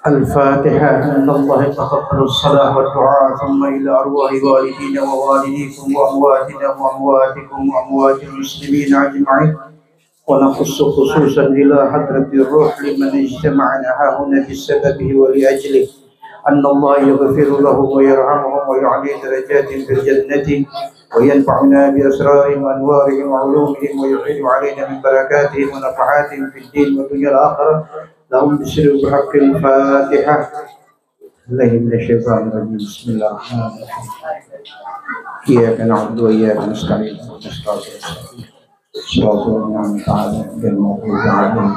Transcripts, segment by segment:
الفاتحة. إن الله يتقبل الصلاة والدعاء ثم إلى أرواح والدينا ووالديكم وأمواتنا وأمواتكم وأموات المسلمين أجمعين، ونخص خصوصا إلى حضرة الروح لمن اجتمعنا هنا بسببه ولأجله، أن الله يغفر لهم ويرحمهم ويعلي درجاتهم في الجنة وينفعنا بأسرارهم وأنوارهم وعلومهم ويعيد علينا من بركاتهم ونفحاتهم في الدين والدنيا الآخرة. لهم بسر بحق الفاتحة. الله من الشيطان الرجيم. بسم الله الرحمن الرحيم. إياك نعبد وإياك نستعين صراط الذين تعالى بالمغضوب عليهم.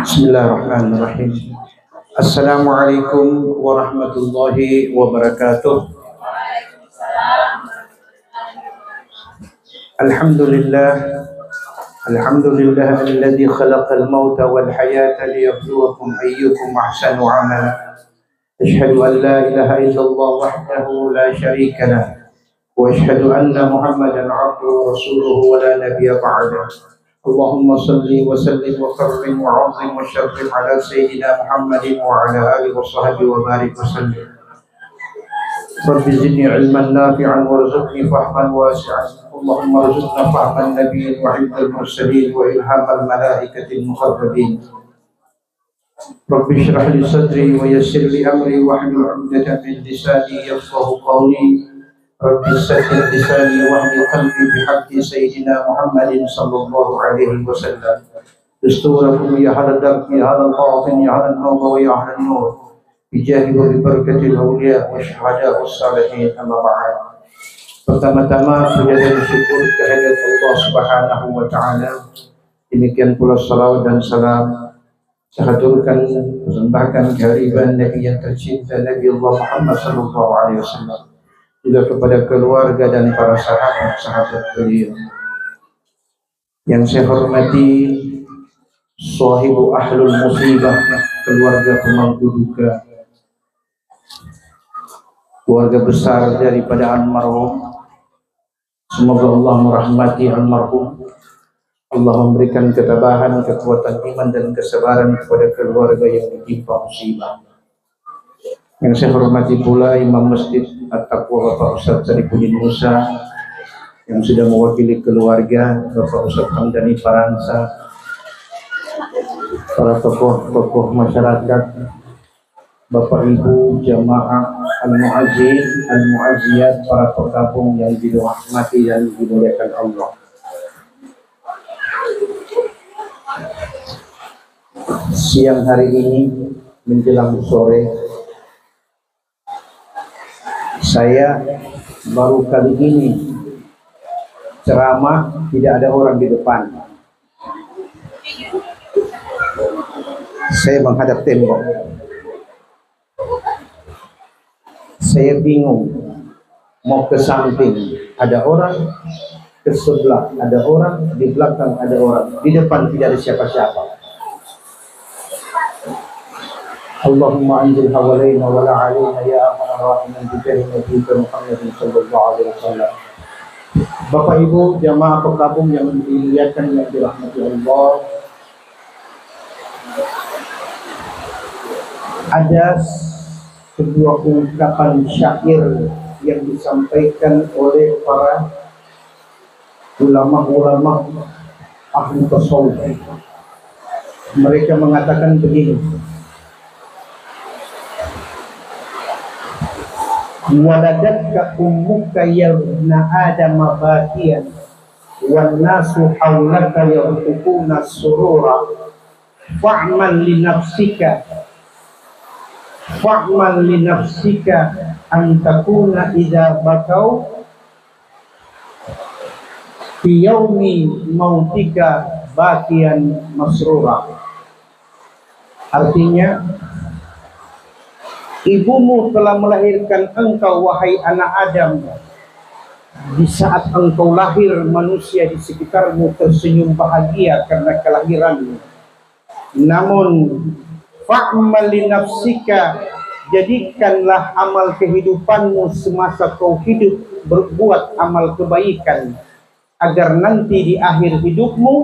بسم الله الرحمن الرحيم. السلام عليكم ورحمة الله وبركاته. الحمد لله الذي خلق الموت والحياة ليبلوكم أيكم أحسن عملا. أشهد أن لا إله إلا الله وحده لا شريك له، وأشهد أن محمدا عبده ورسوله ولا نبي بعده. اللهم صل وسلم وكرم وعظم وشرف على سيدنا محمد وعلى آله وصحبه وبارك وسلم. رب زدني علما نافعا وارزقني فهما واسعا. اللهم ارزقنا فهم النبيين وحفظ المرسلين وإلهام الملائكة المقربين. رب اشرح لي صدري ويسر لي أمري واحلل عقدة من لساني يفقه قولي. رب سكن لساني واهدي قلبي بحق سيدنا محمد صلى الله عليه وسلم. دستوركم يا أهل الدرب يا أهل الباطن يا أهل النور ويا أهل النور، بجاه وبركة الأولياء والشهداء والصالحين. أما بعد. Pertama-tama puja dan syukur kehadirat Allah Subhanahu wa Ta'ala. Demikian pula salawat dan salam saya haturkan, persembahkan kehadiran Nabi yang tercinta, Nabi Allah Muhammad sallallahu alaihi wasallam, juga kepada keluarga dan para sahabat beliau. Yang saya hormati sahibu ahlul musibah, keluarga pemangku duka, keluarga besar daripada almarhum. Semoga Allah merahmati almarhum. Allah memberikan ketabahan, kekuatan iman dan kesabaran kepada keluarga yang ditimpa musibah. Yang saya hormati pula Imam Masjid At-Taqwa Bapak Ustaz Saripudin Musa, yang sudah mewakili keluarga, Bapak Ustaz Hamdani Paransa, para tokoh-tokoh masyarakat, Bapak Ibu jamaah al-mu'azzin, al-mu'azziyat, para pekabung yang dirahmati dan dimuliakan Allah. Siang hari ini menjelang sore, saya baru kali ini ceramah tidak ada orang di depan. Saya menghadap tembok. Saya bingung, mau ke samping ada orang, ke sebelah ada orang, di belakang ada orang, di depan tidak ada siapa-siapa. Allahumma anzil hawalaina wa la alaina ya arhamar rahimin bi karim Nabi Muhammad sallallahu alaihi wasallam. Bapak Ibu jamaah pekabung yang dimuliakan yang dirahmati Allah, ada sebuah ungkapan syair yang disampaikan oleh para ulama-ulama ahli tasawuf. Mereka mengatakan begini: waladatka ummuka yabna adam bakiyan wan nasu hawlaka yarzuquna surura fa'mal li nafsika an takuna idza bakau fi yaumi mautika bakiyan masrura. Artinya, ibumu telah melahirkan engkau wahai anak Adam. Di saat engkau lahir, manusia di sekitarmu tersenyum bahagia karena kelahiranmu. Namun fa'mal li nafsika, jadikanlah amal kehidupanmu semasa kau hidup berbuat amal kebaikan, agar nanti di akhir hidupmu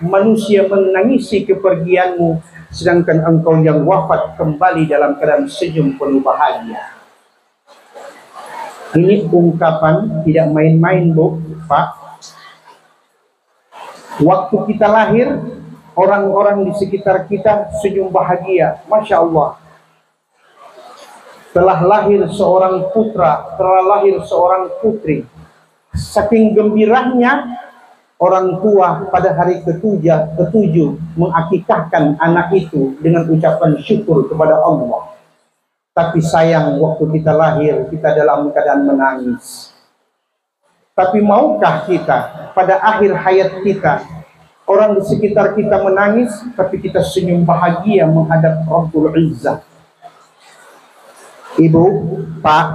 manusia menangisi kepergianmu, sedangkan engkau yang wafat kembali dalam keadaan senyum penuh bahagia. Ini ungkapan tidak main-main, Bu, Pak. Waktu kita lahir, orang-orang di sekitar kita senyum bahagia, Masya Allah. Telah lahir seorang putra, telah lahir seorang putri. Saking gembiranya, orang tua pada hari ketujuh mengakikahkan anak itu dengan ucapan syukur kepada Allah. Tapi sayang, waktu kita lahir, kita dalam keadaan menangis. Tapi maukah kita pada akhir hayat kita, orang di sekitar kita menangis, tapi kita senyum bahagia menghadap Rabbul Izzah? Ibu, Pak,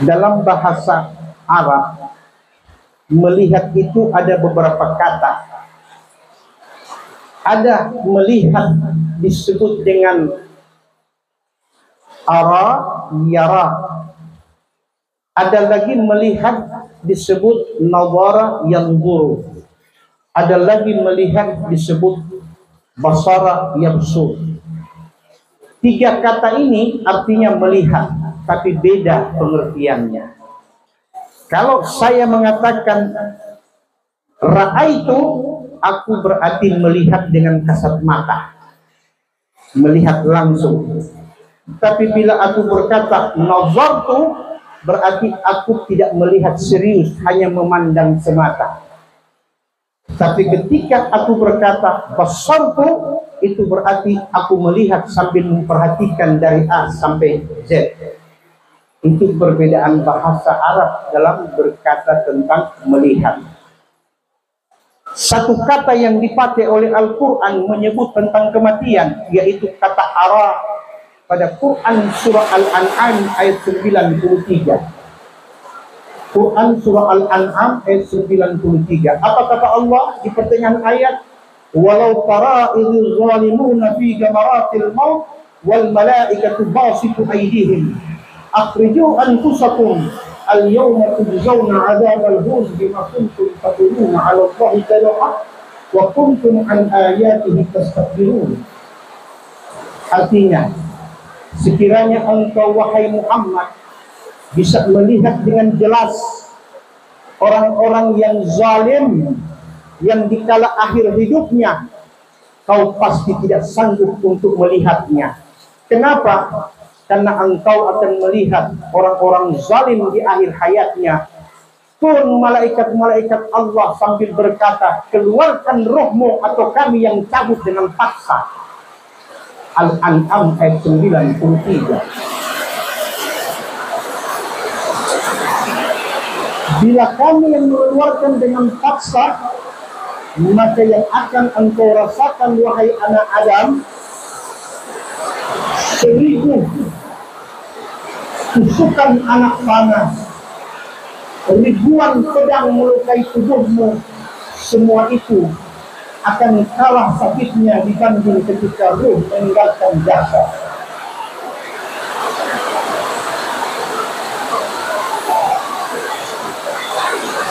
dalam bahasa Arab, melihat itu ada beberapa kata. Ada melihat disebut dengan ara, yara. Ada lagi melihat disebut nawara, yanzuru. Ada lagi melihat disebut basara, yabsur. 3 kata ini artinya melihat, tapi beda pengertiannya. Kalau saya mengatakan ra'aitu, aku berarti melihat dengan kasat mata, melihat langsung. Tapi bila aku berkata nazartu, berarti aku tidak melihat serius, hanya memandang semata. Tapi ketika aku berkata basartu, itu berarti aku melihat sambil memperhatikan dari A sampai Z. Itu perbedaan bahasa Arab dalam berkata tentang melihat. Satu kata yang dipakai oleh Al-Quran menyebut tentang kematian, yaitu kata ara. Pada Quran surah Al-An'am ayat 93. Quran surah Al-An'am ayat 93. Apa kata Allah di pertengahan ayat? Walau tara idh zalimuna fi gamaratil maut wal malaikatu basitu aydihim akhriju anfusakum al-yawma tujzauna 'adzabal hun bima kuntum taquluna 'ala Allahi kadhiba wa kuntum an ayatihi tastakbirun. Artinya, sekiranya engkau wahai Muhammad bisa melihat dengan jelas orang-orang yang zalim yang dikala akhir hidupnya, kau pasti tidak sanggup untuk melihatnya. Kenapa? Karena engkau akan melihat orang-orang zalim di akhir hayatnya. Pun malaikat-malaikat Allah sambil berkata, keluarkan rohmu atau kami yang cabut dengan paksa. Al-An'am ayat 93. Bila kami yang mengeluarkan dengan paksa, maka yang akan engkau rasakan wahai anak Adam 1000 tusukan anak panah, ribuan pedang melukai tubuhmu. Semua itu akan kalah sakitnya dibanding ketika ruh meninggalkan jasad.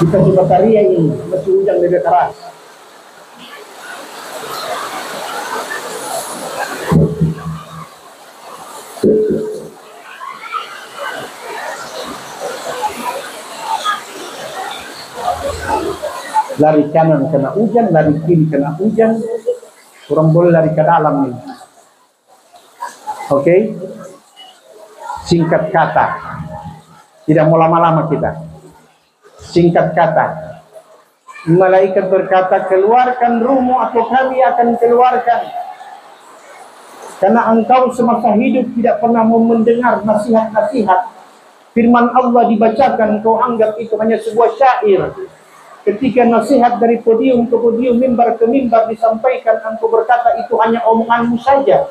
Kita coba tarian ini, meski hujan lebih keras. Lari kanan kena hujan, lari kiri kena hujan. Kurang boleh lari ke dalam nih. Oke? Singkat kata. Tidak mau lama-lama kita. Singkat kata. Malaikat berkata, keluarkan ruhmu atau kami akan keluarkan. Karena engkau semasa hidup tidak pernah mendengar nasihat-nasihat. Firman Allah dibacakan, kau anggap itu hanya sebuah syair. Ketika nasihat dari podium ke podium, mimbar ke mimbar disampaikan, engkau berkata itu hanya omonganmu saja.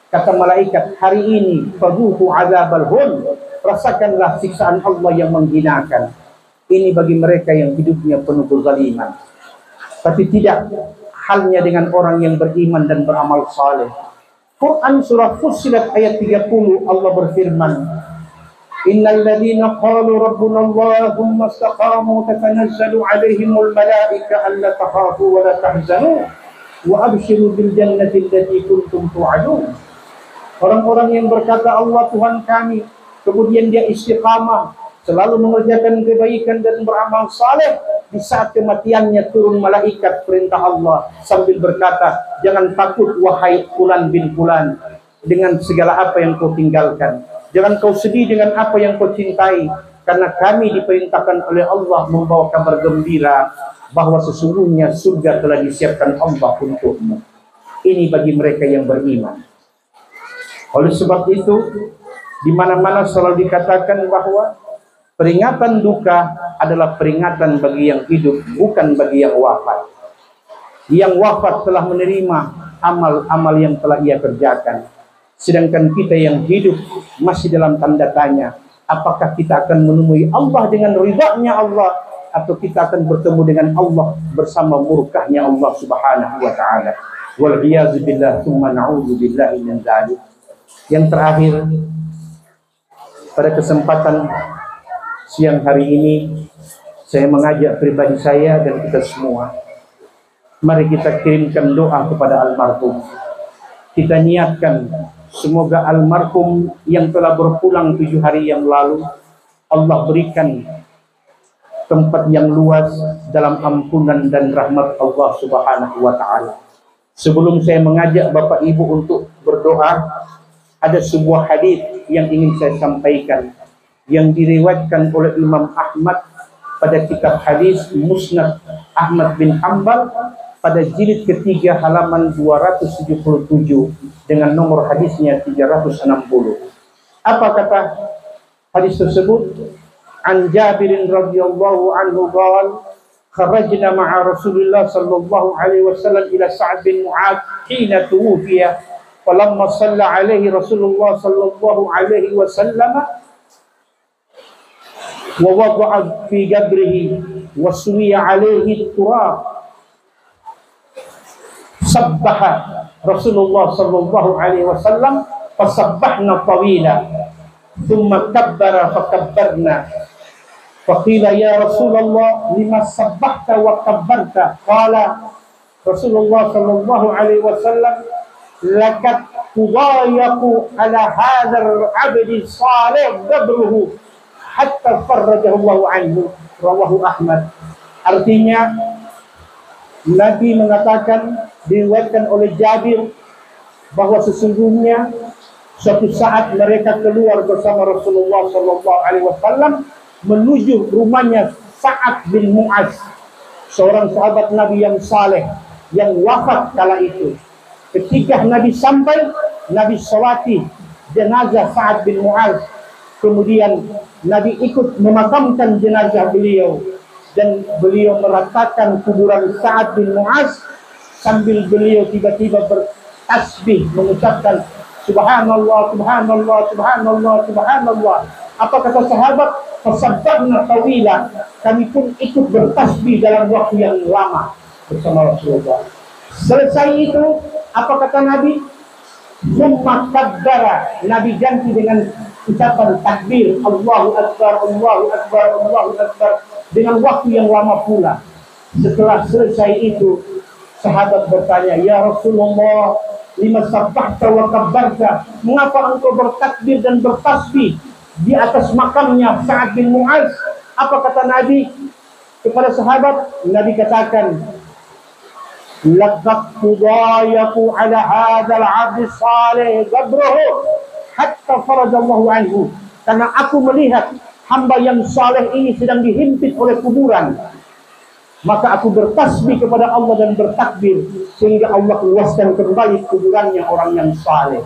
Kata malaikat, hari ini fadhuqu adzabal hun, rasakanlah siksaan Allah yang menghinakan. Ini bagi mereka yang hidupnya penuh kezaliman. Tapi tidak halnya dengan orang yang beriman dan beramal saleh. Quran surah Fussilat ayat 30, Allah berfirman, Innal ladzina qalu rabbuna Allah thumma istaqamu tatanazzalu 'alaihimul malaika alla takhafu wa la tahzanu wa abshiru bil jannati allati kuntum tu'adun. Orang-orang yang berkata Allah Tuhan kami, kemudian dia istiqamah, selalu mengerjakan kebaikan dan beramal saleh, di saat kematiannya turun malaikat perintah Allah sambil berkata, jangan takut wahai fulan bin fulan dengan segala apa yang kau tinggalkan. Jangan kau sedih dengan apa yang kau cintai, karena kami diperintahkan oleh Allah membawa kabar gembira bahwa sesungguhnya surga telah disiapkan Allah untukmu. Ini bagi mereka yang beriman. Oleh sebab itu, di mana-mana selalu dikatakan bahwa peringatan duka adalah peringatan bagi yang hidup, bukan bagi yang wafat. Yang wafat telah menerima amal-amal yang telah ia kerjakan. Sedangkan kita yang hidup masih dalam tanda tanya, apakah kita akan menemui Allah dengan ridha-Nya Allah, atau kita akan bertemu dengan Allah bersama murkahnya Allah Subhanahu wa taala. Wal iyaz billah, tsumma na'udzu billahi min dzalik. Yang terakhir, pada kesempatan siang hari ini, saya mengajak pribadi saya dan kita semua, mari kita kirimkan doa kepada almarhum. Kita niatkan semoga almarhum yang telah berpulang 7 hari yang lalu, Allah berikan tempat yang luas dalam ampunan dan rahmat Allah Subhanahu wa taala. Sebelum saya mengajak Bapak Ibu untuk berdoa, ada sebuah hadis yang ingin saya sampaikan yang diriwayatkan oleh Imam Ahmad pada kitab hadis Musnad Ahmad bin Hanbal pada jilid ketiga halaman 277 dengan nomor hadisnya 360. Apa kata hadis tersebut? An Jabirin radhiyallahu anhu qala kharajna ma'a Rasulillah sallallahu alaihi wasallam ila Sa'd bin Mu'adz hina tuwfiya falamma shalla alaihi Rasulullah sallallahu alaihi wasallam wa wada'a fi qabrihi wa suwiya alaihi turab sabbaha Rasulullah sallallahu alaihi wasallam fasabbahna tawila thumma kabbara fakabbarna faqila ya Rasulullah lima sabbahta wa kabbarta qala Rasulullah sallallahu alaihi wasallam laqad tudayaqu ala hadzal abdi salih qabruhu hatta farrajahu Allah anhu, rawahu Ahmad. Artinya Nabi mengatakan, diriwayatkan oleh Jabir, bahwa sesungguhnya suatu saat mereka keluar bersama Rasulullah SAW menuju rumahnya Sa'ad bin Mu'adz, seorang sahabat Nabi yang saleh yang wafat kala itu. Ketika Nabi sampai, Nabi salati jenazah Sa'ad bin Mu'adz, kemudian Nabi ikut memakamkan jenazah beliau. Dan beliau meratakan kuburan Sa'ad bin Mu'adz sambil beliau tiba-tiba bertasbih mengucapkan subhanallah, subhanallah, subhanallah, subhanallah. Apa kata sahabat? Fasabbahna tawila. Kami pun ikut bertasbih dalam waktu yang lama bersama Rasulullah. Selesai itu, apa kata Nabi? Summa kabbara. Nabi ganti dengan ucapan takbir, Allahu Akbar, Allahu Akbar, Allahu Akbar, dengan waktu yang lama pula. Setelah selesai itu, sahabat bertanya, ya Rasulullah, lima sabbahta wa kabbarta, mengapa engkau bertakbir dan bertasbih di atas makamnya Sa'ad bin Mu'adz? Apa kata Nabi kepada sahabat? Nabi katakan, laqad tudayaqu ala hadzal 'abdi salih qabruhu hatta farajallahu anhu. Karena aku melihat hamba yang saleh ini sedang dihimpit oleh kuburan, maka aku bertasbih kepada Allah dan bertakbir sehingga Allah luaskan kembali kuburannya orang yang saleh.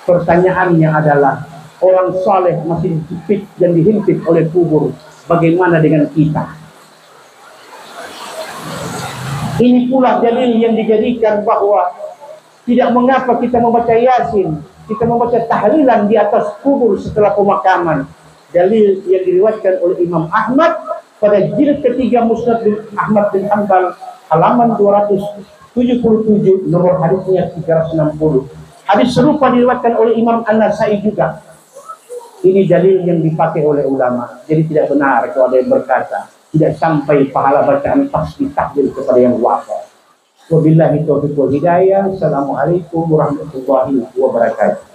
Pertanyaannya adalah, orang saleh masih dihimpit dan dihimpit oleh kubur, bagaimana dengan kita? Ini pula dalil yang dijadikan bahwa tidak mengapa kita membaca Yasin, kita membaca tahlilan di atas kubur setelah pemakaman. Dalil yang diriwayatkan oleh Imam Ahmad pada jilid ketiga Musnad Ahmad bin Hanbal halaman 277, nomor hadisnya 360. Hadis serupa diriwayatkan oleh Imam An-Nasai juga. Ini dalil yang dipakai oleh ulama. Jadi tidak benar kalau ada yang berkata tidak sampai pahala bacaan tasbih takbir kepada yang wafat. Wabillahi taufiq wal hidayah. Assalamualaikum warahmatullahi wabarakatuh.